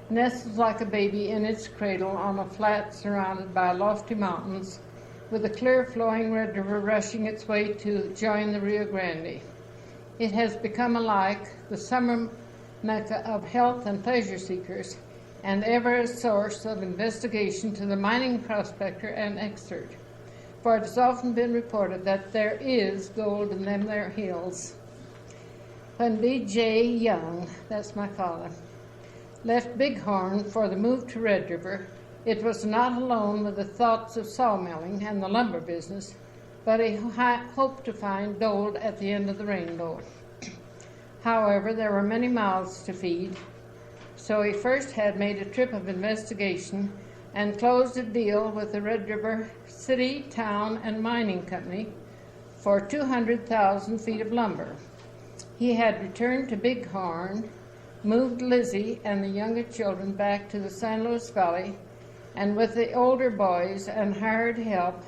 nestles like a baby in its cradle on a flat surrounded by lofty mountains, with a clear flowing Red River rushing its way to join the Rio Grande. It has become alike the summer mecca of health and pleasure seekers, and ever a source of investigation to the mining prospector and expert. For it has often been reported that there is gold in them there hills. When B.J. Young, that's my father, left Bighorn for the move to Red River, it was not alone with the thoughts of sawmilling and the lumber business, but he hoped to find gold at the end of the rainbow. However, there were many mouths to feed, so he first had made a trip of investigation and closed a deal with the Red River City, Town, and Mining Company for 200,000 feet of lumber. He had returned to Bighorn, moved Lizzie and the younger children back to the San Luis Valley, and with the older boys and hired help,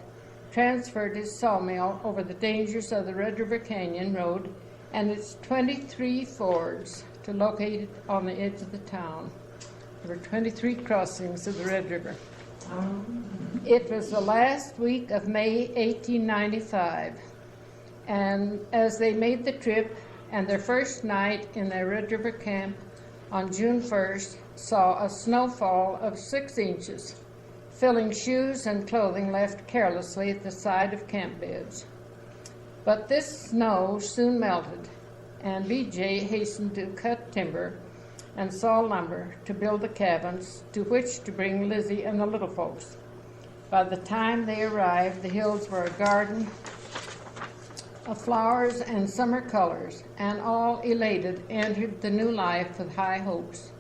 transferred his sawmill over the dangers of the Red River Canyon Road and its 23 fords to locate it on the edge of the town. There were 23 crossings of the Red River. It was the last week of May 1895, and as they made the trip and their first night in their Red River camp on June 1st, saw a snowfall of 6 inches, filling shoes and clothing left carelessly at the side of camp beds. But this snow soon melted, and B.J. hastened to cut timber and saw lumber to build the cabins to which to bring Lizzie and the little folks. By the time they arrived, the hills were a garden of flowers and summer colors, and all elated entered the new life with high hopes.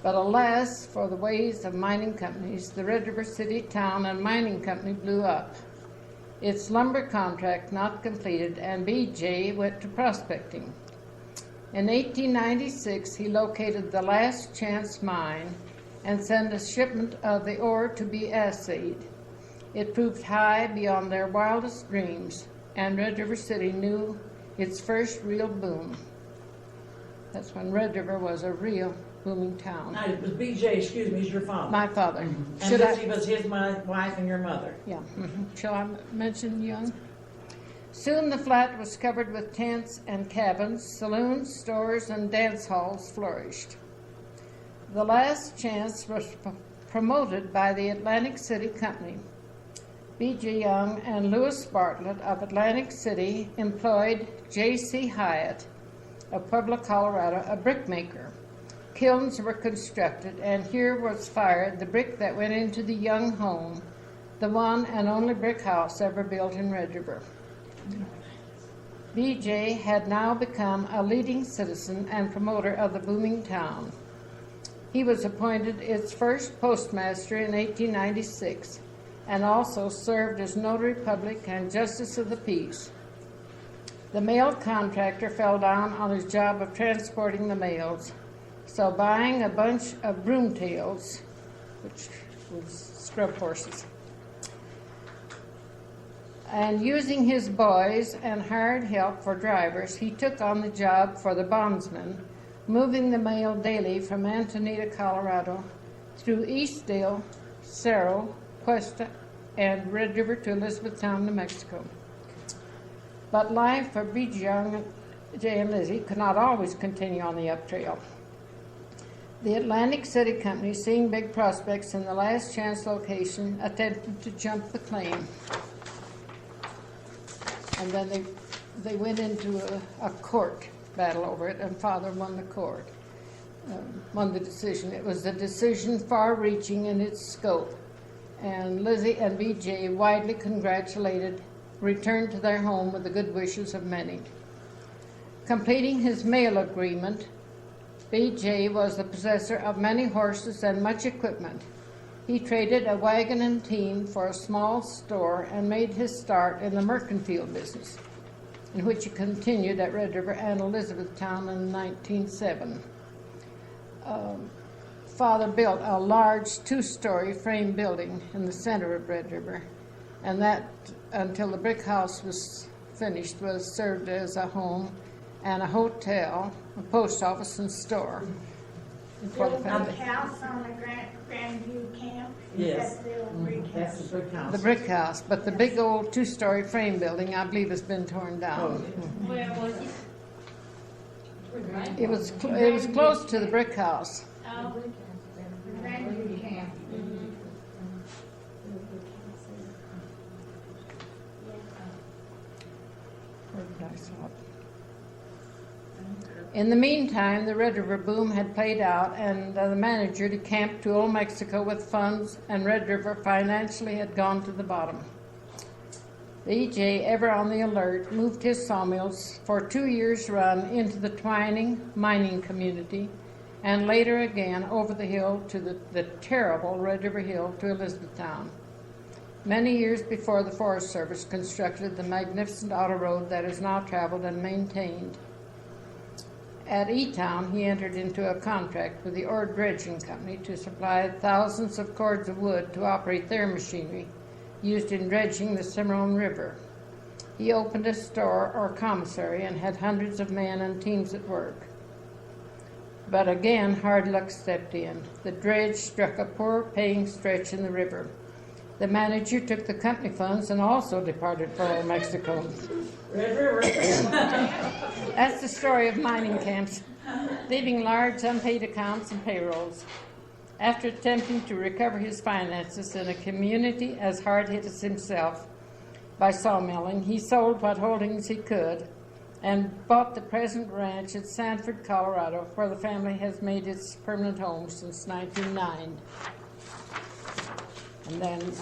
But alas, for the ways of mining companies, the Red River City, Town, and Mining Company blew up. Its lumber contract not completed, and B.J. went to prospecting. In 1896, he located the Last Chance mine and sent a shipment of the ore to be assayed. It proved high beyond their wildest dreams, and Red River City knew its first real boom. That's when Red River was a real booming town. Now, it was B.J., excuse me, is your father. My father. And Lizzie was his wife and your mother. Yeah. Shall I mention Young? Soon the flat was covered with tents and cabins, saloons, stores, and dance halls flourished. The Last Chance was promoted by the Atlantic City Company. B.J. Young and Lewis Bartlett of Atlantic City employed J.C. Hyatt of Pueblo, Colorado, a brickmaker. Kilns were constructed, and here was fired the brick that went into the Young home, the one and only brick house ever built in Red River. B.J. had now become a leading citizen and promoter of the booming town. He was appointed its first postmaster in 1896, and also served as notary public and justice of the peace. The mail contractor fell down on his job of transporting the mails, so buying a bunch of broomtails, which was scrub horses, and using his boys and hired help for drivers, he took on the job for the bondsman, moving the mail daily from Antonita, Colorado, through Eastdale, Cerro, Cuesta, and Red River to Elizabethtown, New Mexico. But life for B.J. Young, Jay, and Lizzie could not always continue on the up trail. The Atlantic City Company, seeing big prospects in the Last Chance location, attempted to jump the claim. And then they went into a court battle over it, and Father won the court, won the decision. It was a decision far-reaching in its scope, and Lizzie and B.J., widely congratulated, returned to their home with the good wishes of many. Completing his mail agreement, B.J. was the possessor of many horses and much equipment. He traded a wagon and team for a small store and made his start in the mercantile business, in which he continued at Red River and Elizabethtown in 1907. Father built a large 2-story frame building in the center of Red River, and that, until the brick house was finished, was served as a home and a hotel, a post office, and store. for the Little family. brick house on the Grandview camp? Yes. That's the old brick That's house. the brick house. The brick house, but the big old two-story frame building, I believe, has been torn down. Where was it? It was close to the brick house. Oh, The Grandview camp. Where did I saw it? In the meantime, the Red River boom had played out, and the manager decamped to Old Mexico with funds, and Red River financially had gone to the bottom. The EJ, ever on the alert, moved his sawmills for 2 years' run into the Twining mining community, and later again over the hill to the terrible Red River Hill to Elizabethtown. Many years before, the Forest Service constructed the magnificent auto road that is now traveled and maintained. At E-Town, he entered into a contract with the Ore Dredging Company to supply thousands of cords of wood to operate their machinery used in dredging the Cimarron River. He opened a store or commissary and had hundreds of men and teams at work. But again, hard luck stepped in. The dredge struck a poor paying stretch in the river. The manager took the company funds and also departed for Old Mexico. Red River. That's the story of mining camps, leaving large unpaid accounts and payrolls. After attempting to recover his finances in a community as hard-hit as himself by sawmilling, he sold what holdings he could and bought the present ranch at Sanford, Colorado, where the family has made its permanent home since 1909. And then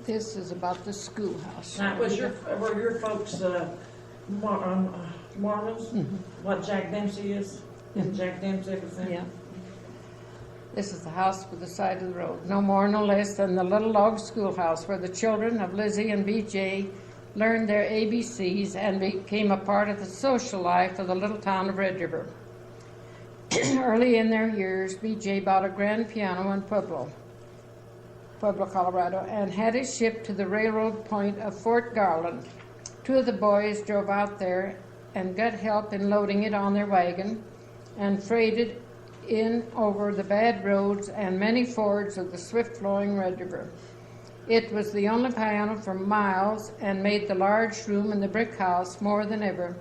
this is about the schoolhouse. Now, were your folks Mormons? What Jack Dempsey is? Isn't Jack Dempsey everything? Yeah. This is the house by the side of the road, no more, no less than the little log schoolhouse where the children of Lizzie and BJ learned their ABCs and became a part of the social life of the little town of Red River. Early in their years, BJ bought a grand piano in Pueblo, Colorado, and had it shipped to the railroad point of Fort Garland. Two of the boys drove out there and got help in loading it on their wagon and freighted in over the bad roads and many fords of the swift-flowing Red River. It was the only piano for miles and made the large room in the brick house more than ever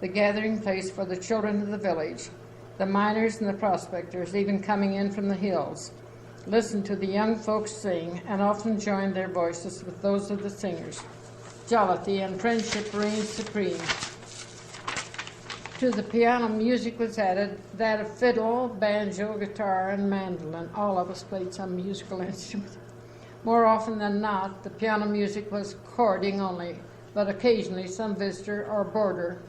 the gathering place for the children of the village. The miners and the prospectors, even coming in from the hills, listened to the young folks sing and often joined their voices with those of the singers. Jollity and friendship reigned supreme. To the piano, music was added, that of fiddle, banjo, guitar, and mandolin. All of us played some musical instrument. More often than not, the piano music was chording only, but occasionally some visitor or boarder,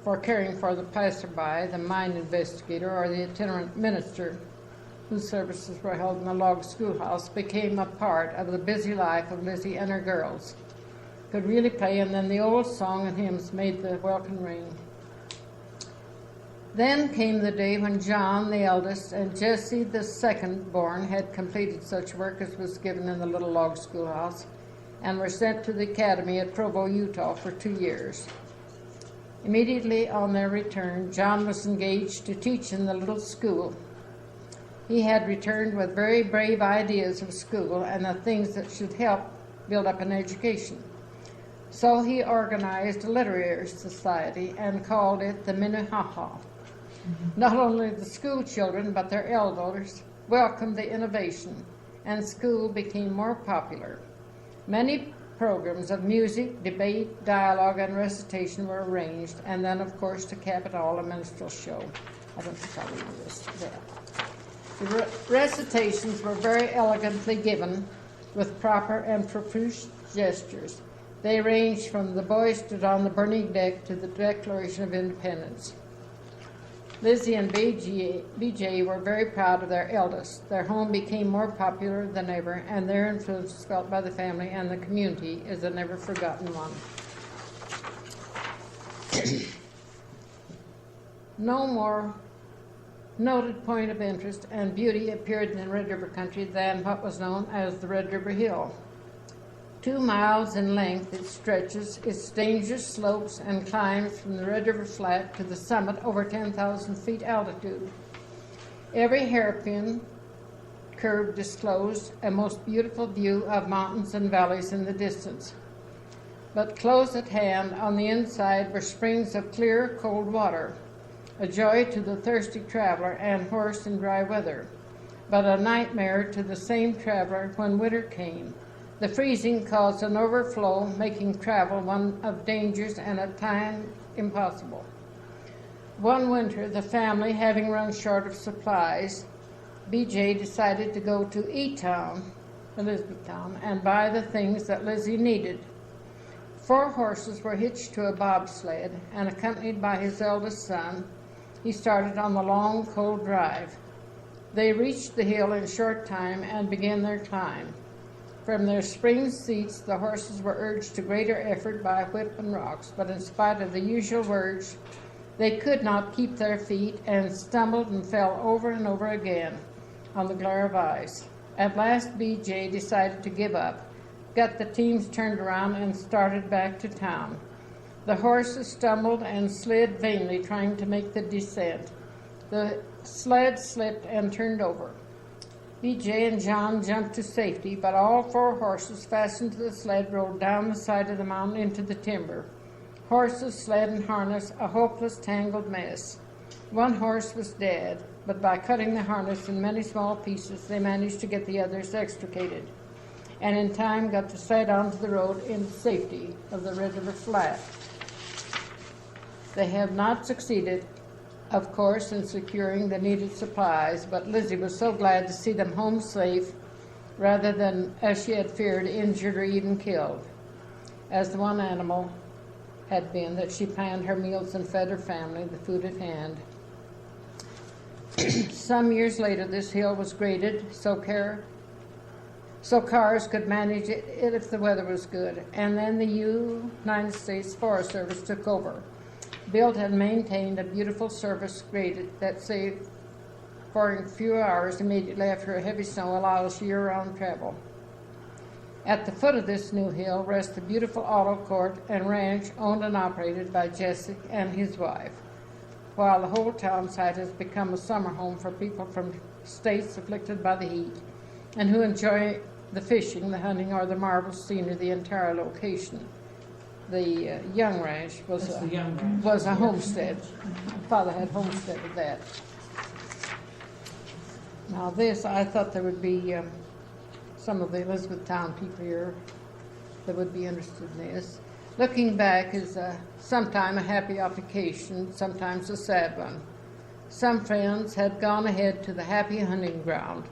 for caring for the passerby, the mine investigator, or the itinerant minister, whose services were held in the log schoolhouse, became a part of the busy life of Lizzie and her girls. Could really play, and then the old song and hymns made the welcome ring. Then came the day when John, the eldest, and Jesse, the second born, had completed such work as was given in the little log schoolhouse, and were sent to the academy at Provo, Utah for 2 years. Immediately on their return, John was engaged to teach in the little school. He had returned with very brave ideas of school and the things that should help build up an education. So he organized a literary society and called it the Minnehaha. Not only the school children, but their elders welcomed the innovation, and school became more popular. Many programs of music, debate, dialogue, and recitation were arranged, and then, of course, to cap it all, a minstrel show. I don't think I'll read this there. The recitations were very elegantly given with proper and profuse gestures. They ranged from the boys stood on the burning deck to the Declaration of Independence. Lizzie and BJ were very proud of their eldest. Their home became more popular than ever, and their influence was felt by the family and the community is a never forgotten one. No more noted point of interest and beauty appeared in the Red River country than what was known as the Red River Hill. 2 miles in length it stretches its dangerous slopes and climbs from the Red River Flat to the summit over 10,000 feet altitude. Every hairpin curve disclosed a most beautiful view of mountains and valleys in the distance. But close at hand on the inside were springs of clear, cold water, a joy to the thirsty traveler and horse in dry weather, but a nightmare to the same traveler when winter came. The freezing caused an overflow, making travel one of dangers and at times impossible. One winter, the family, having run short of supplies, B.J. decided to go to E-Town, Elizabethtown, and buy the things that Lizzie needed. 4 horses were hitched to a bobsled, and accompanied by his eldest son, he started on the long, cold drive. They reached the hill in a short time and began their climb. From their spring seats, the horses were urged to greater effort by whip and rocks, but in spite of the usual urge, they could not keep their feet and stumbled and fell over and over again on the glare of ice. At last, B.J. decided to give up, got the teams turned around, and started back to town. The horses stumbled and slid vainly, trying to make the descent. The sled slipped and turned over. B.J. and John jumped to safety, but all 4 horses fastened to the sled rolled down the side of the mountain into the timber. Horses, sled, and harness, a hopeless, tangled mess. 1 horse was dead, but by cutting the harness in many small pieces, they managed to get the others extricated, and in time got the sled onto the road in safety of the Red River Flat. They have not succeeded, of course, in securing the needed supplies, but Lizzie was so glad to see them home safe rather than, as she had feared, injured or even killed, as the one animal had been that she planned her meals and fed her family, the food at hand. Some years later, this hill was graded so cars could manage it if the weather was good, and then the United States Forest Service took over, built and maintained a beautiful surface grade that saved for a few hours immediately after a heavy snow allows year-round travel. At the foot of this new hill rests the beautiful auto court and ranch owned and operated by Jesse and his wife, while the whole town site has become a summer home for people from states afflicted by the heat and who enjoy the fishing, the hunting, or the marvelous scenery of the entire location. The Young Ranch was a homestead. Father had homesteaded that. Now this, I thought there would be some of the Elizabethtown people here that would be interested in this. Looking back is sometimes a happy occasion, sometimes a sad one. Some friends had gone ahead to the happy hunting ground,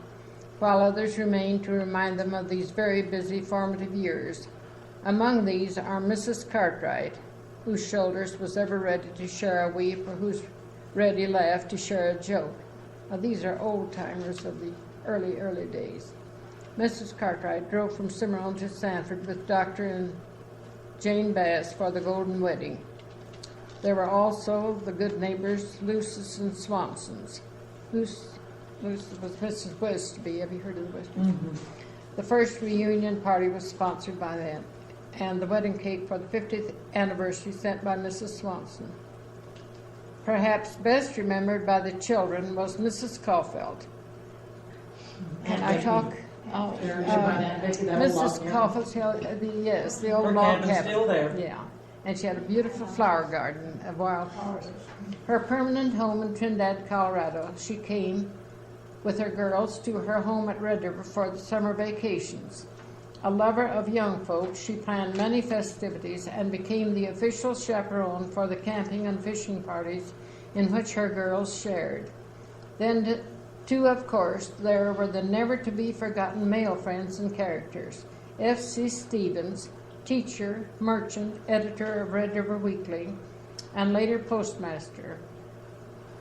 while others remained to remind them of these very busy formative years. Among these are Mrs. Cartwright, whose shoulders was ever ready to share a weep or whose ready laugh to share a joke. Now, these are old-timers of the early days. Mrs. Cartwright drove from Cimarron to Sanford with Dr. and Jane Bass for the golden wedding. There were also the good neighbors Lucis and Swansons. Lucis was Mrs. Westby. Have you heard of the Westby? Mm-hmm. The first reunion party was sponsored by them, and the wedding cake for the 50th anniversary sent by Mrs. Swanson. Perhaps best remembered by the children was Mrs. Caulfield. And I talk... Mrs. Caulfield's, the old log cabin. Still there. Yeah, and she had a beautiful flower garden of wild flowers. Her permanent home in Trinidad, Colorado, she came with her girls to her home at Red River for the summer vacations. A lover of young folks, she planned many festivities and became the official chaperone for the camping and fishing parties in which her girls shared. Then, too, of course, there were the never-to-be-forgotten male friends and characters. F.C. Stevens, teacher, merchant, editor of Red River Weekly, and later postmaster,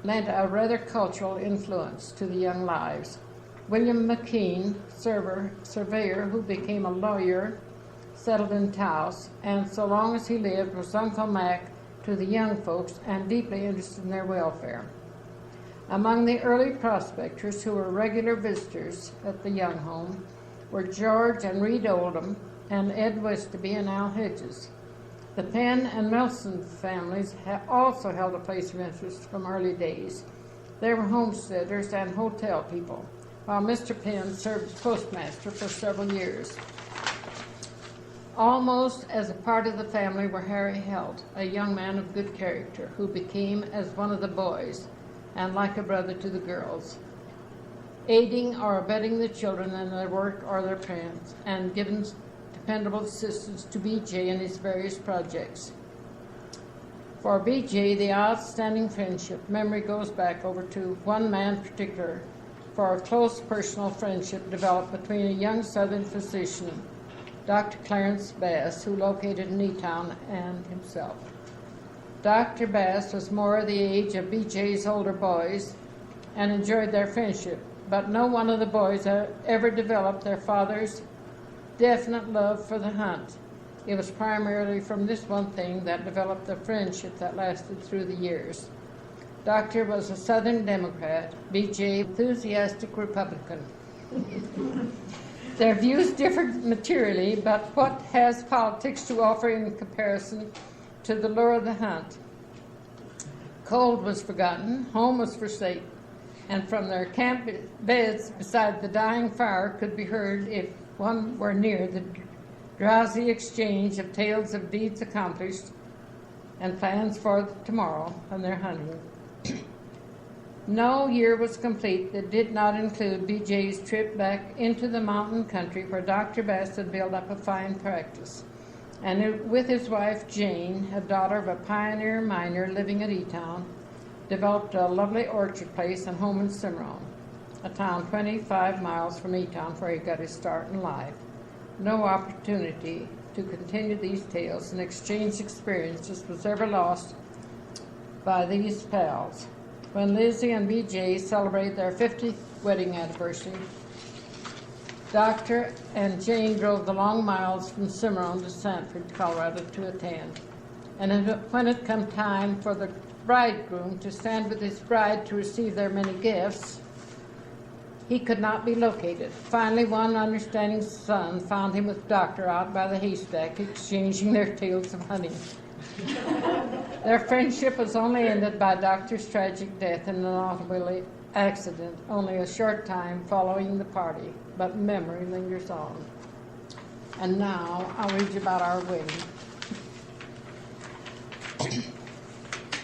lent a rather cultural influence to the young lives. William McKean, surveyor who became a lawyer, settled in Taos, and so long as he lived was Uncle Mac to the young folks and deeply interested in their welfare. Among the early prospectors who were regular visitors at the Young Home were George and Reed Oldham, and Ed Westerby and Al Hedges. The Penn and Melson families also held a place of interest from early days. They were homesteaders and hotel people, while Mr. Penn served as postmaster for several years. Almost as a part of the family were Harry Helt, a young man of good character, who became as one of the boys and like a brother to the girls, aiding or abetting the children in their work or their parents, and giving dependable assistance to B.J. in his various projects. For B.J., the outstanding friendship memory goes back over to one man in particular, for a close personal friendship developed between a young Southern physician, Dr. Clarence Bass, who located in Newtown, and himself. Dr. Bass was more the age of B.J.'s older boys and enjoyed their friendship, but no one of the boys ever developed their father's definite love for the hunt. It was primarily from this one thing that developed the friendship that lasted through the years. Doctor was a Southern Democrat, B.J. enthusiastic Republican. Their views differed materially, but what has politics to offer in comparison to the lure of the hunt? Cold was forgotten, home was forsaken, and from their camp beds beside the dying fire could be heard, if one were near, the drowsy exchange of tales of deeds accomplished and plans for tomorrow when they're hunting. No year was complete that did not include B.J.'s trip back into the mountain country where Dr. Bass had built up a fine practice, and with his wife Jane, a daughter of a pioneer miner living at E-Town, developed a lovely orchard place and home in Cimarron, a town 25 miles from E-Town where he got his start in life. No opportunity to continue these tales and exchange experiences was ever lost by these pals. When Lizzie and B.J. celebrated their 50th wedding anniversary, Dr. and Jane drove the long miles from Cimarron to Sanford, Colorado to attend. And when it come time for the bridegroom to stand with his bride to receive their many gifts, he could not be located. Finally, one understanding son found him with Doctor out by the haystack, exchanging their tales of hunting. Their friendship was only ended by Doctor's tragic death in an automobile accident only a short time following the party, but memory lingers on. And now I'll read you about our wedding.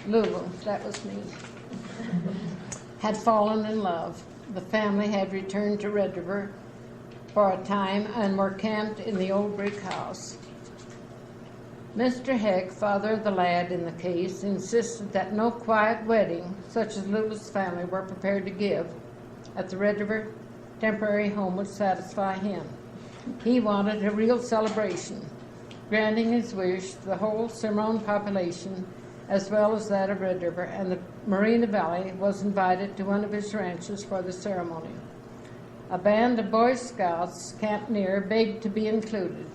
Lula, that was me, had fallen in love. The family had returned to Red River for a time and were camped in the old brick house. Mr. Heck, father of the lad in the case, insisted that no quiet wedding, such as Lula's family were prepared to give at the Red River temporary home, would satisfy him. He wanted a real celebration. Granting his wish, the whole Cimarron population, as well as that of Red River and the Marina Valley, was invited to one of his ranches for the ceremony. A band of Boy Scouts camped near begged to be included.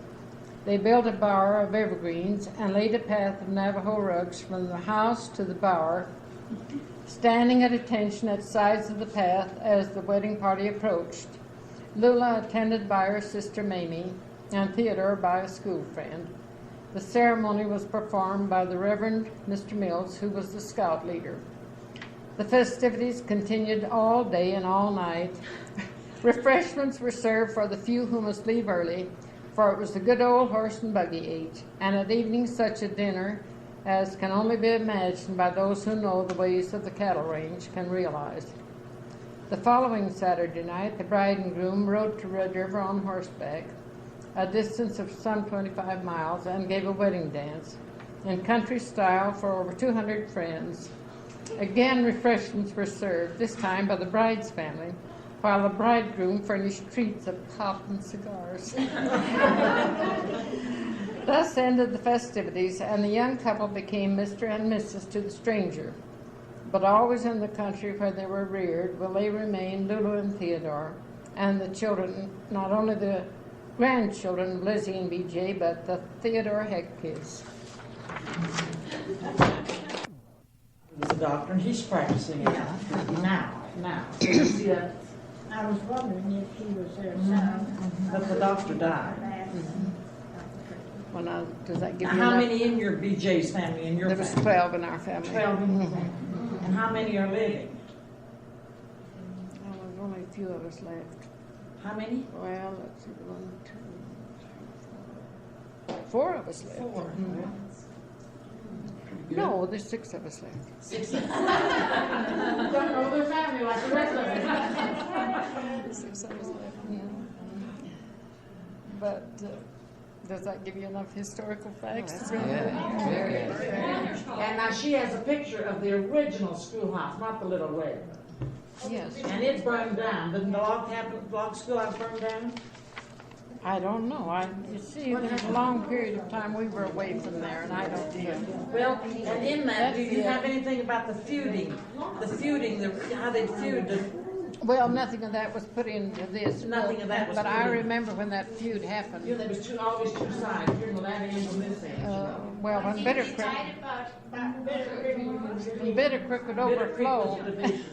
They built a bower of evergreens and laid a path of Navajo rugs from the house to the bower, standing at attention at sides of the path as the wedding party approached. Lula attended by her sister Mamie, and Theodore by a school friend. The ceremony was performed by the Reverend Mr. Mills, who was the scout leader. The festivities continued all day and all night. Refreshments were served for the few who must leave early, for it was the good old horse and buggy age, and at evening such a dinner as can only be imagined by those who know the ways of the cattle range can realize. The following Saturday night, the bride and groom rode to Red River on horseback, a distance of some 25 miles, and gave a wedding dance in country style for over 200 friends. Again, refreshments were served, this time by the bride's family, while the bridegroom furnished treats of pop and cigars. Thus ended the festivities, and the young couple became Mr. and Mrs. to the stranger. But always in the country where they were reared will they remain Lula and Theodore, and the children, not only the grandchildren of Lizzie and B.J., but the Theodore Heck kids. He's a doctor, and he's practicing it now. See that? I was wondering if he was their son. But the doctor died. one. Does that give Now, you how enough? many in your BJ's family, in your There was family? 12 in our family. 12 in your Mhm. family. And how many are living? Well, there's only a few of us left. How many? Well, let's see, 1, 2, 3, 4. 4 of us left. 4. No, there's 6 of us left. 6. Don't know their family like the rest of us. 6 of us left. But does that give you enough historical facts? to really- And now she has a picture of the original schoolhouse, not the little red. Yes. And it burned down. Didn't the log schoolhouse burn down? I don't know. You see, there's a long period of time we were away from there, and I don't know. Well, and in that, do you have anything about the feuding? How they feud? Well, nothing of that was put into this. Nothing of that was But put I in. remember when that feud happened. There was always two sides. You know, that end and this end. Well, when Bitter Creek About Bitter Creek. would Bitter Creek was overflow. a division.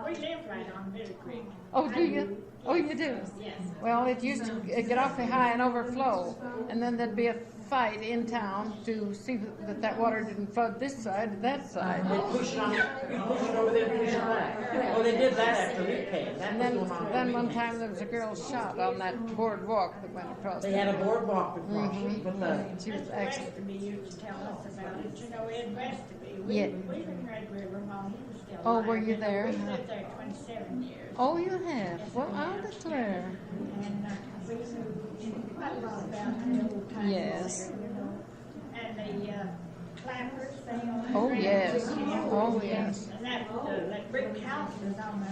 We live right on Bitter Creek. Oh, do you? Oh, you do? Yes. Well, it used to get awfully high and overflow, and then there'd be a fight in town to see that water didn't flood this side or that side. They push it on, you push it over there, push it back. Oh, they did that after we came. That And was going on. then one time there was a girl shot on that boardwalk that went across. They had a boardwalk across it, but She was Mr. actually. Westerby used to tell us about it. You know, Ed Westerby. Yeah. We in Red River while he was still Oh, alive. were you there? We lived there 27 years. Oh, you have? Well, I'll declare. And we knew quite a lot about the old times Yes. there, you know. And the clappers, they owned Oh, Grand yes. View Camp. Oh, yes. And that brick house is on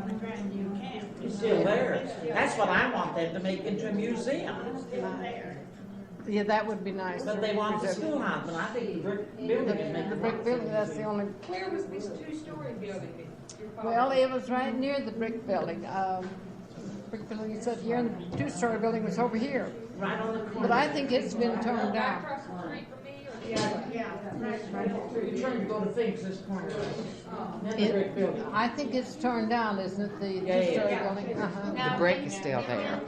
the Grandview Camp. it's still there. It's still That's what I want them to make into a museum. It's still there. Yeah, that would be nice. But they want the schoolhouse, but I think the brick building can make The it. brick building, that's the only, Where was this two-story building? well, it was right near the brick building. Brick building, you said here, and the 2-story building was over here. Right on the corner. But I think it's been torn down. Across the street from me, or? Yeah, right. You turn to go to Finks this corner. Then the brick building. I think it's torn down, isn't it, the Yeah, yeah. 2-story building? Uh-huh. The brick is still there.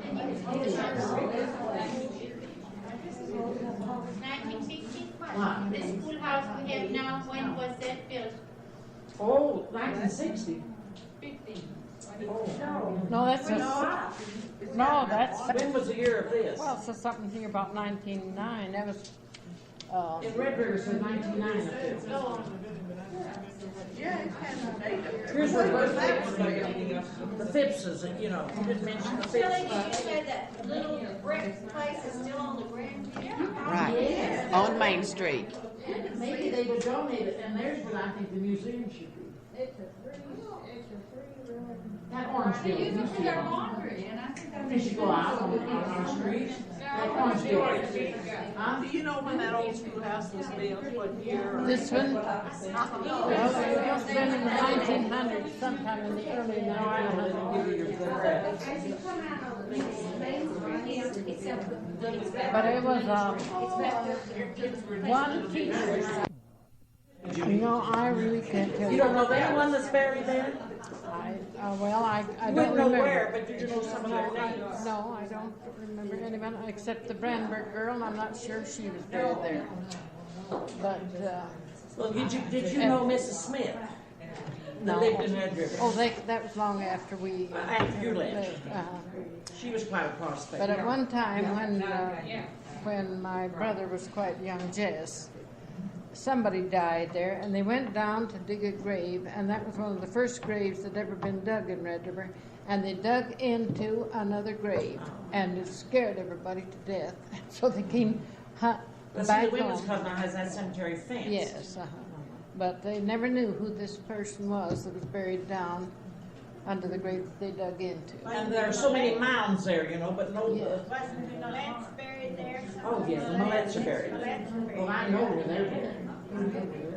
1960. What? The schoolhouse we have now, when was that built? Oh, 1960. 50. No, that's just, no, that's, When was the year of this? well, it says something here about 1909. That was, In Red River, it said 1909 up there. Here's where the Phippses, you know, you didn't mention the Billy, Phipps. you said that little brick place is still on the Grandview? Right, on Main Street. Maybe they would donate it, and there's what I think the museum should be. That orange building, you see it. You should go out on the street. That orange building. Huh? Do you know when that old schoolhouse was built, what year? this one, well, it must have been in the 1900s, sometime in the early 1900s. But it was, one teacher. No, I really can't tell You you. don't know anyone that's buried there? I You don't wouldn't know remember. where, but you know some of their names. No, I don't remember anyone except the Brandberg girl, and I'm not sure she was buried there. But, Well, did you know Mrs. Smith? no. That lived in Red River. Oh, that was long after we. After you left. Uh-huh. She was quite a prospect. But at one time, when my brother was quite young, Jess, somebody died there, and they went down to dig a grave, and that was one of the first graves that ever been dug in Red River, and they dug into another grave, and it scared everybody to death, so they came But see, back the Women's home. Club now has that cemetery fence. Yes, but they never knew who this person was that was buried down under the grave that they dug into. And there are so many mounds there, you know, but no. Yeah. Wasn't the Millettes buried there? Oh, yeah, the Millettes are buried. Millettes are buried. Well, I know where they're buried.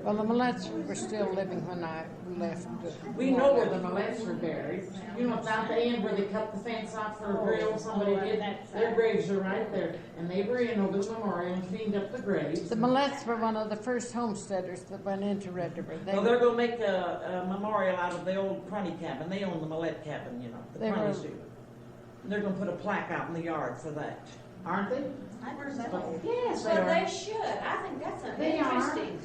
Well, the Millettes were still living when I left. We know where the Millettes are buried. You know, it's out the end where they cut the fence off for a grill, somebody did. Their graves are right there. And they were in over the memorial and cleaned up the graves. The Millettes were one of the first homesteaders that went into Red River. Well, they're gonna make a memorial out of the old Crunny cabin. They own the Millette cabin, you know, the They were- Crunnies do. They're gonna put a plaque out in the yard for that, aren't they? Yes, they Well, are. they should. I think that's an They are. interesting.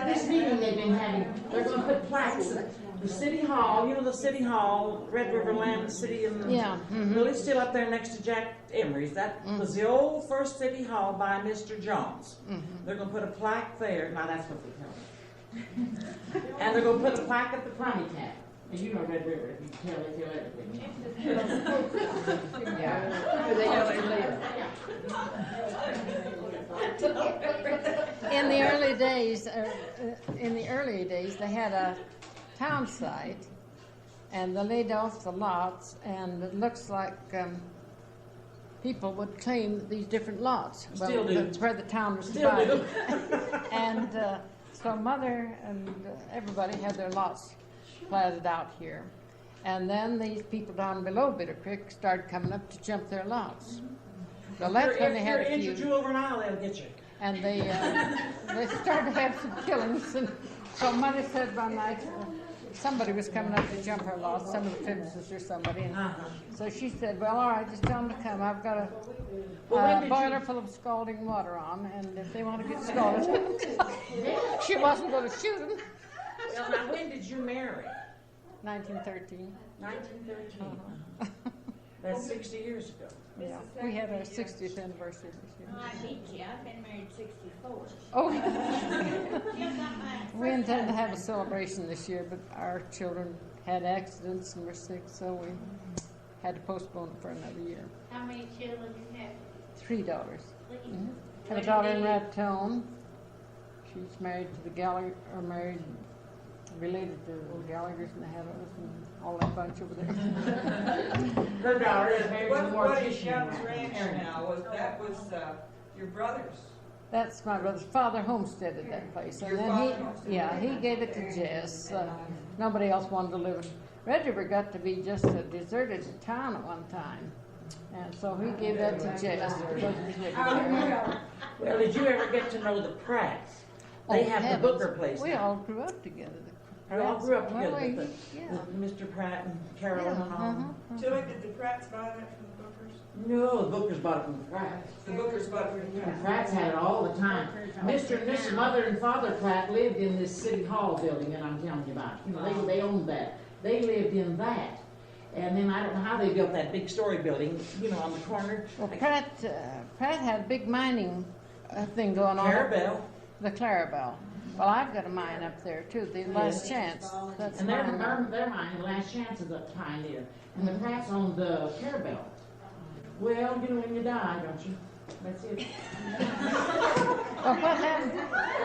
This meeting they've been having, they're gonna put plaques at the city hall, the city hall, Red River Land City and Yeah, really still up there next to Jack Emery's. That was the old first city hall by Mr. Jones. They're gonna put a plaque there. Now that's what they tell me. And they're gonna put a plaque at the Crummy Tap. And you know Red River, if you tell, they tell everything. Yeah. They know they live. In the early days, they had a town site, and they laid off the lots, and it looks like people would claim these different lots. Still do. That's where the town was Still do. divided. And so Mother and everybody had their lots platted out here. And then these people down below Bitter Creek started coming up to jump their lots. So that's when they had a If you're few. injured over an aisle, they'll get you. And they started to have some killings. And so Mother said one night, somebody was coming up to jump her lots, some of the Phippses or somebody. And so she said, well, all right, just tell them to come. I've got a boiler full of scalding water on, and if they want to get scalded, she wasn't going to shoot them. Well, now, when did you marry? 1913. 1913. That's 60 years ago. Yeah, we had our 60th anniversary this year. I beat you. I've been married 64. Oh, we intend to have a celebration this year, but our children had accidents and were sick, so we had to postpone it for another year. How many children you have? 3 daughters. Please. Have a daughter in Raton. She's married to the Gallagher, or married, related to the Gallaghers and the Hatters and all that bunch over there. Her daughter is married to a What is mortician. Young's Ranch now? That was your brother's. That's my brother's father homesteaded that place, and Your then father homesteaded he gave it to Jess. Nobody else wanted to live in Red River. Got to be just a deserted town at one time, and so he gave that to Jess because he was living there. Well, did you ever get to know the Pratts? They have heavens. the Booker place. We all grew up together. We all grew up together Well, with, yeah. with Mr. Pratt and Carolyn and all. Tilly, did the Pratts buy that from the Bookers? No, the Bookers bought it from the Pratts. The Bookers bought it from the The Pratts. Pratts had it all the time. Mr. and Mrs. Mother and Father Pratt lived in this city hall building that I'm telling you about. They owned that. They lived in that. And then I don't know how they built that big story building, on the corner. Well, Pratt had a big mining thing going on. Clarabelle. The Clarabelle. Well, I've got a mine up there too. The Last Chance. That's And mine. their mine, the Last Chance is a pioneer. And the Pratts owned the Clarabelle. Well, when you die, don't you? That's it. Well, what happened?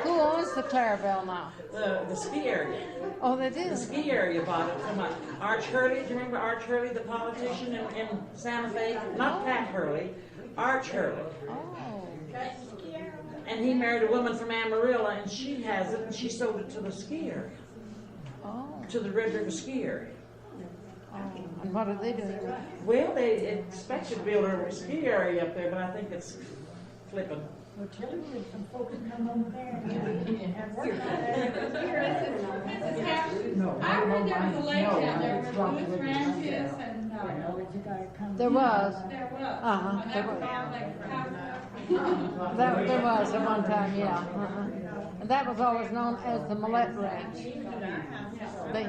Who owns the Clarabelle now? The ski area. Oh, they did. The ski area bought it from Arch Hurley. Do you remember Arch Hurley, the politician in Santa Fe? Not Pat Hurley, Arch Hurley. Oh. And he married a woman from Amarillo, and she has it, and she sold it to the ski area, Oh. to the Red River ski area. And what are they doing with it? Well, they expected to build a ski area up there, but I think it's flipping. Well, Tilly, did some folks come over there and work on that? No, I heard there was a lake down there where wrong. Booth Ranch is, and There was. there was. Uh-huh, And there that was was. all like house. There was at one time, yeah. And that was always known as the Millette Ranch. They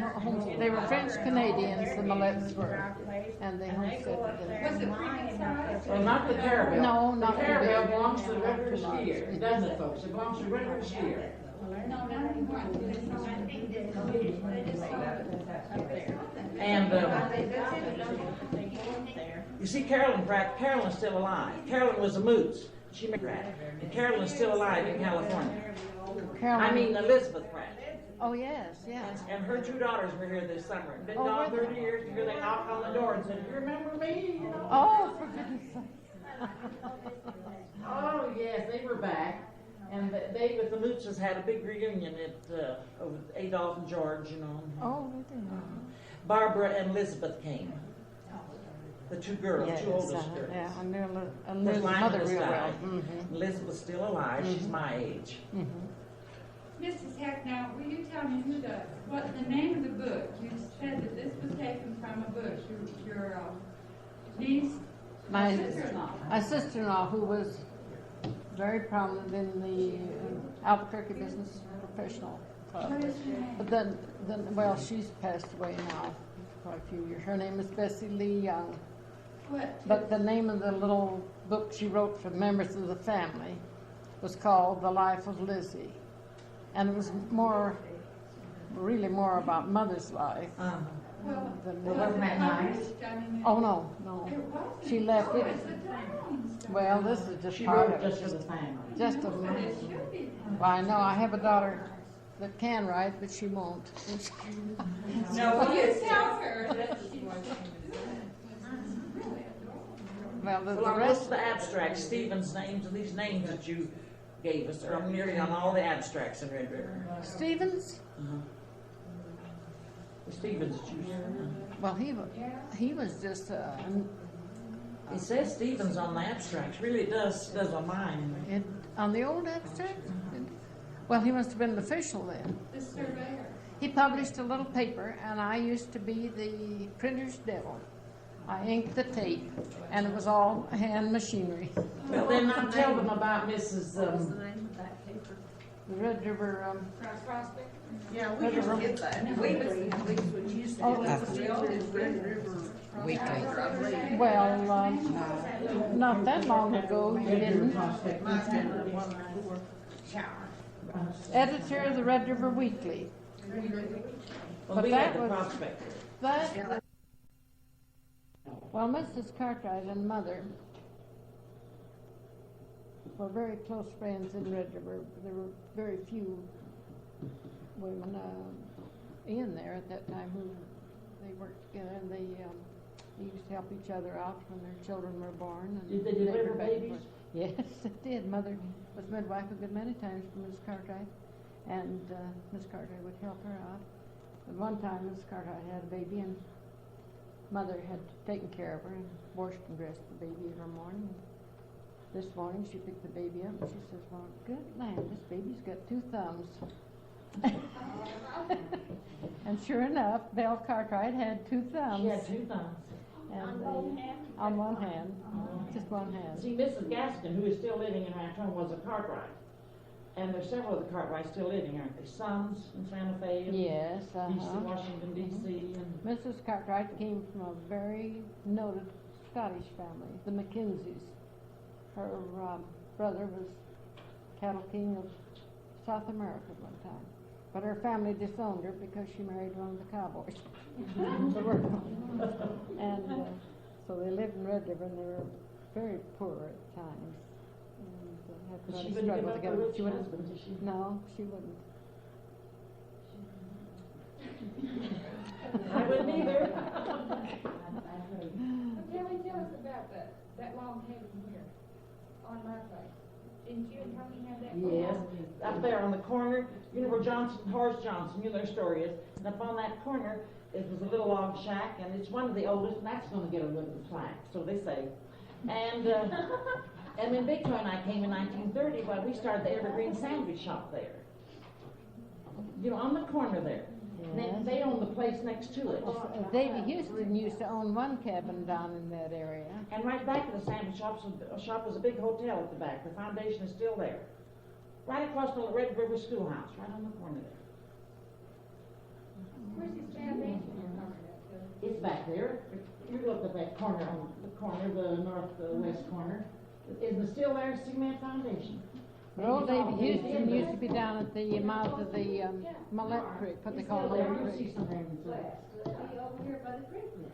were French Canadians, the Millettes were, and they homesteaded Was there. it premium size? Well, not the Carabelle. No, not the the Carabelle big. belongs to the Red River ski area, doesn't it, folks? It belongs to the Red River ski area. No, not anymore. And you see Carolyn Pratt, Carolyn's still alive. Carolyn was a moose. She married Pratt. And Carolyn is still alive in California. Carolyn. Elizabeth Pratt. Oh, yes, yes. And her 2 daughters were here this summer. Been Oh, gone were they? 30 years. Here they knock on the door and said, "You remember me?" Oh, for goodness sake. Oh yes, they were back. And they with the Moots had a big reunion at with Adolph and George, Oh, they did. Barbara and Elizabeth came. The 2 girls, Yes, 2 oldest girls. yeah, I knew Because his Lyman mother has real well. died. Elizabeth's still alive. She's my age. Mrs. Heck, now, will you tell me what the name of the book? You said that this was taken from a book. Your niece, My sister-in-law. My sister-in-law, who was very prominent in the Albuquerque Business Professional Club. What is her name? But then, well, she's passed away now, quite a few years. Her name is Bessie Lee Young. What? But the name of the little book she wrote for members of the family was called The Life of Lizzie. And it was really more about Mother's life. Well, than wasn't that nice? I mean, Oh, no. it wasn't. She left it. It's the times. Well, this is just She part wrote of it. just for the family. Just a But it should be. Well, I know I have a daughter that can write, but she won't. No, Well, we you get tell her that she Well, the Well, on most rest, of the abstracts, Stephen's names and these names that you gave us are nearly on all the abstracts in Red River. Stevens, The Stevens juice. well, he was just, It says Stevens on the abstracts. Really, it does on mine. on the old abstract? Well, he must have been an official then. the surveyor. He published a little paper, and I used to be the printer's devil. I inked the tape, and it was all hand machinery. Well, then now tell them about Mrs. The Red River, Yeah, we just get that. We used to Oh, get the old Red River. Weekly. well, not that long ago, you didn't. Editor of the Red River Weekly. Well, But we that had the was- prospector. That, well, Mrs. Cartwright and Mother were very close friends in Red River. There were very few women in there at that time who they worked together, and they used to help each other out when their children were born. And Did they deliver were back and babies? forth. Yes, it did. Mother was midwife a good many times for Miss Cartwright, and Miss Cartwright would help her out. But one time, Miss Cartwright had a baby, and Mother had taken care of her and washed and dressed the baby every morning. This morning, she picked the baby up, and she says, "Well, good land, this baby's got 2 thumbs." And sure enough, Belle Cartwright had 2 thumbs. She had 2 thumbs. And on one hand, just one hand. See, Mrs. Gaskin, who is still living in Raton, was a Cartwright. And there's several of the Cartwrights still living, aren't there? Sons in Santa Fe and Yes, D.C., Washington, D.C. and Mrs. Cartwright came from a very noted Scottish family, the Mackenzies. Her brother was cattle king of South America at one time. But her family disowned her because she married one of the cowboys. And so they lived in Red River, and they were very poor at times. And had But quite she a wouldn't struggle give up together. her rich She wouldn't- husband, did she? No, she wouldn't. I wouldn't either. Tell us about that long cabin here on my place. Didn't you and Tony have that? Yes, up there on the corner, you know where Horace Johnson, you know their story is, and up on that corner, it was a little log shack, and it's one of the oldest, and that's gonna get a wooden plaque, so they say. And when Big Toe and I came in 1930, well, we started the Evergreen Sandwich Shop there. You know, on the corner there. And they own the place next to it. Davy Houston used to own one cabin down in that area. And right back of the sandwich shop was a big hotel at the back. The foundation is still there. Right across the Red River Schoolhouse, right on the corner there. Where's his foundation you're talking about? It's back there. You look at that corner, on the corner, the northwest corner. Is it still there, cement foundation? But old Davy Houston used to be down at the mouth of the Millette Creek, what they call There, Millette you see Creek. some names there. Over here by the creek then.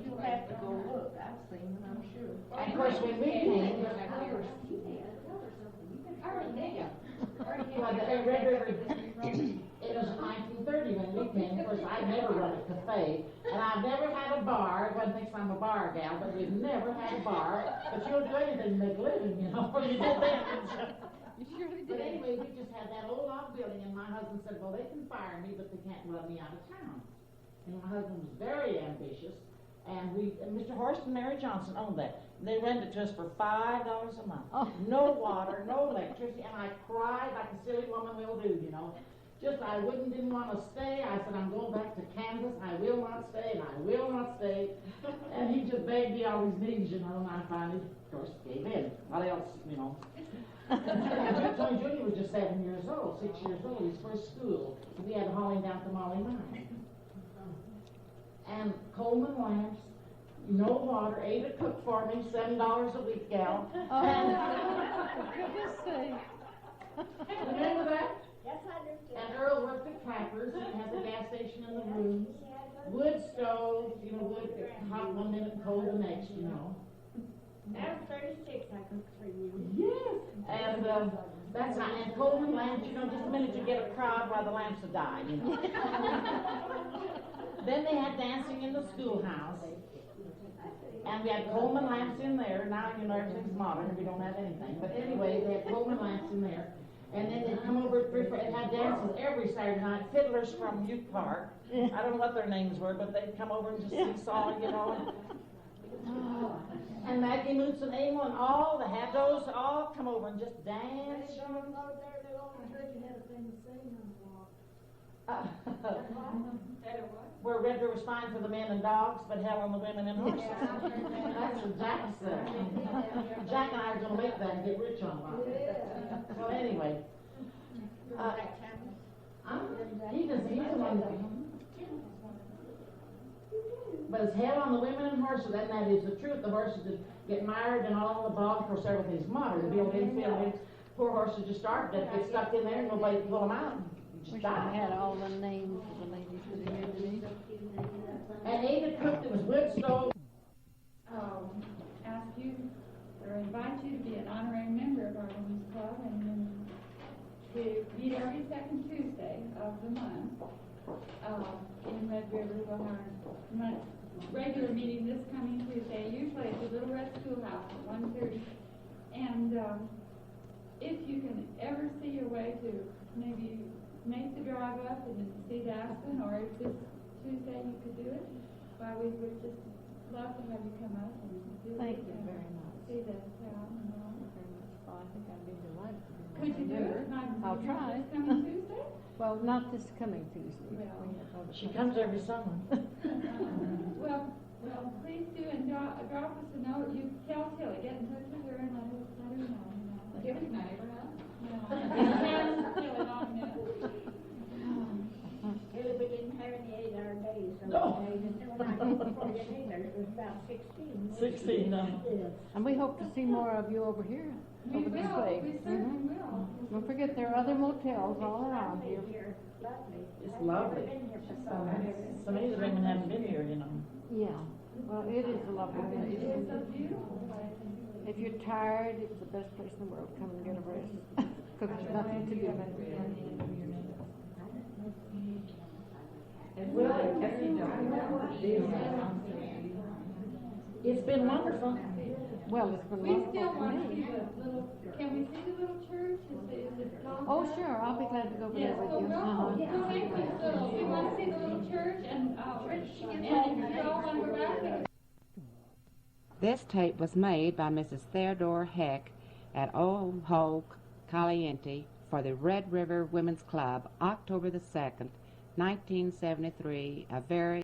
You'll have to go look, I've seen them, I'm sure. And of course, when we came, well, the Red River, it was 1930 when we came. Of course, I never run a cafe, and I've never had a bar. Everyone thinks I'm a bar gal, but we've never had a bar. But you'll do anything to make a living, you know. You did that. You surely But did. anyway, we just had that old log building, and my husband said, well, they can fire me, but they can't run me out of town. And my husband was very ambitious, And Mr. Horst and Mary Johnson owned that. They rented it to us for $5 a month. Oh. No water, no electricity, and I cried like a silly woman will do, you know. Just didn't want to stay. I said, I'm going back to Kansas. I will not stay, and I will not stay. And he just begged me on his knees, you know, and I finally, of course, gave in. What else, you know. Tony Jr. was just 7 years old, 6 years old, his first school. So we had to haul him down to Molly Mine. And Coleman lamps, no water, Ada cooked for me, $7 a week, gal. For goodness sake. Remember that? Yes, I do. And Earl worked at Clappers, and had the gas station in the rooms. Wood stove, you know, wood hot one minute and cold the next, you know. I was 36, I cooked for you. Yes. And that's how, and Coleman lamps, you know, just a minute you get a crowd while the lamps have died, you know. Then they had dancing in the schoolhouse. And we had Coleman lamps in there. Now, you know, everything's modern and we don't have anything. But anyway, they had Coleman lamps in there. And then they'd come over and had dances every Saturday night. Fiddlers from Ute Park. I don't know what their names were, but they'd come over and just seesaw, you know. And Maggie Moots and Emil and all the Haddos all come over and just dance. Where Red River's fine for the men and dogs, but hell on the women and horses. That's what Jack said. Jack and I are going to make that and get rich on it. So anyway, he's the one. But it's hell on the women and horses, and that is the truth. The horses that get mired and all in the bog. Of course, everything's modern. The built in, filled in. Poor horses just starve to death, get stuck in there, and nobody can pull them out. Wish I had all the names of the ladies sitting here today. And Ada cooked, it was wood stove. Ask you, or invite you to be an honorary member of our women's club, and then to meet every second Tuesday of the month in Red River. We'll have our regular meeting this coming Tuesday. Usually at the Little Red Schoolhouse at 1:30. And if you can ever see your way to maybe make the drive up and see the Aspen, or if this Tuesday you could do it, well, we would just love to have you come up and do Thank it. you very much. See the town and all. Very much. Well, I think I'd be delighted to be one Could you do member. it? I'll try. This coming Tuesday? Well, not this coming Tuesday. Well, We have other She plans. comes every summer. Well, please do, and drop us a note. You tell Tilly, get in touch with her and let her know. Tilly's not ever up. No. Tilly, not a minute. Really, we didn't have any 8-hour days. So No. when I got before you came there, it was about 16. 16, Yes. And we hope to see more of you over here, We over this will, way. we certainly will. Don't forget there are other motels all around here. Lovely. It's I've lovely. never been here before. So many of the women haven't been here, you know. Yeah, well, it is a lovely It is place. a beautiful place. If you're tired, it's the best place in the world. Come and get a rest. Because there's nothing to do. It's been wonderful. Well, it's been We wonderful still for want to see me. the little, can we see the little church? Is it long? Oh, sure, I'll be glad to go over Yes, there well, with you. we'll make this little, we want to see the little church, and if you all want to go back, we can. This tape was made by Mrs. Theodore Heck at Old Hoke Caliente for the Red River Women's Club, October the 2nd, 1973, a very